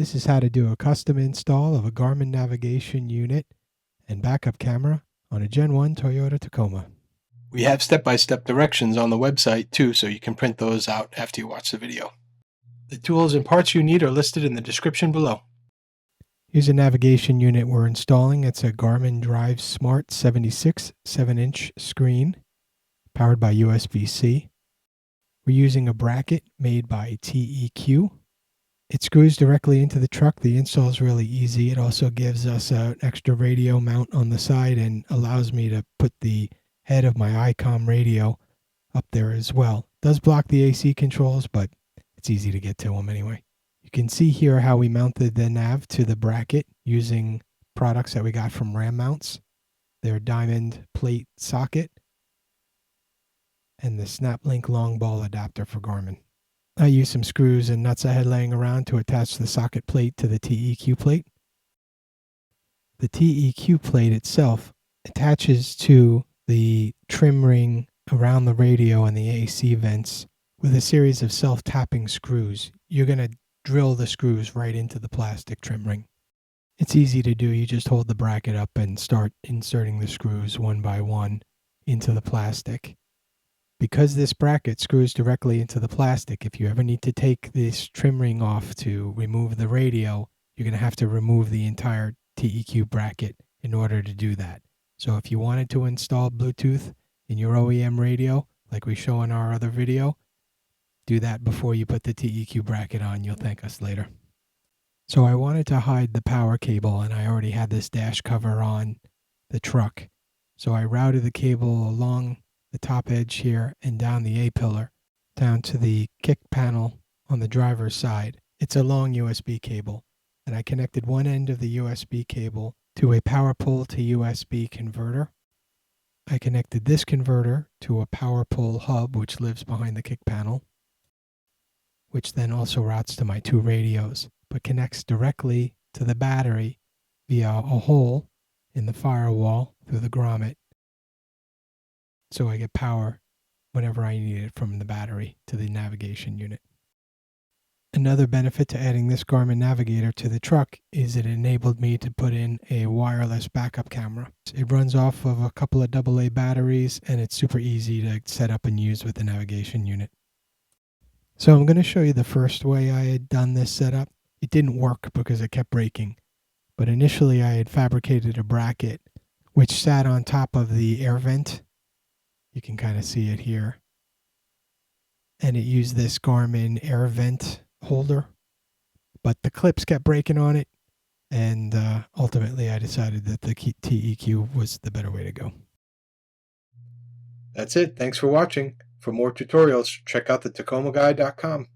This is how to do a custom install of a Garmin navigation unit and backup camera on a Gen 1 Toyota Tacoma. We have step-by-step directions on the website too, so you can print those out after you watch the video. The tools and parts you need are listed in the description below. Here's a navigation unit we're installing. It's a Garmin DriveSmart 76 7-inch screen powered by USB-C. We're using a bracket made by TEQ. It screws directly into the truck. The install is really easy. It also gives us an extra radio mount on the side and allows me to put the head of my ICOM radio up there as well. It does block the AC controls, but it's easy to get to them anyway. You can see here how we mounted the nav to the bracket using products that we got from Ram Mounts. Their diamond plate socket and the SnapLink long ball adapter for Garmin. I used some screws and nuts I had laying around to attach the socket plate to the TEQ plate. The TEQ plate itself attaches to the trim ring around the radio and the AC vents with a series of self-tapping screws. You're going to drill the screws right into the plastic trim ring. It's easy to do. You just hold the bracket up and start inserting the screws one by one into the plastic. Because this bracket screws directly into the plastic, if you ever need to take this trim ring off to remove the radio, you're going to have to remove the entire TEQ bracket in order to do that. So if you wanted to install Bluetooth in your OEM radio, like we show in our other video, do that before you put the TEQ bracket on. You'll thank us later. So I wanted to hide the power cable, and I already had this dash cover on the truck. So I routed the cable along the top edge here and down the A-pillar down to the kick panel on the driver's side. It's a long USB cable, and I connected one end of the USB cable to a Powerpole to USB converter. I connected this converter to a Powerpole hub, which lives behind the kick panel, which then also routes to my two radios, but connects directly to the battery via a hole in the firewall through the grommet. So I get power whenever I need it from the battery to the navigation unit. Another benefit to adding this Garmin Navigator to the truck is it enabled me to put in a wireless backup camera. It runs off of a couple of AA batteries, and it's super easy to set up and use with the navigation unit. So I'm going to show you the first way I had done this setup. It didn't work because it kept breaking, but initially I had fabricated a bracket which sat on top of the air vent. You can kind of see it here. And it used this Garmin air vent holder, but the clips kept breaking on it, and ultimately I decided that the TEQ was the better way to go. That's it. Thanks for watching. For more tutorials, check out the TacomaGuide.com.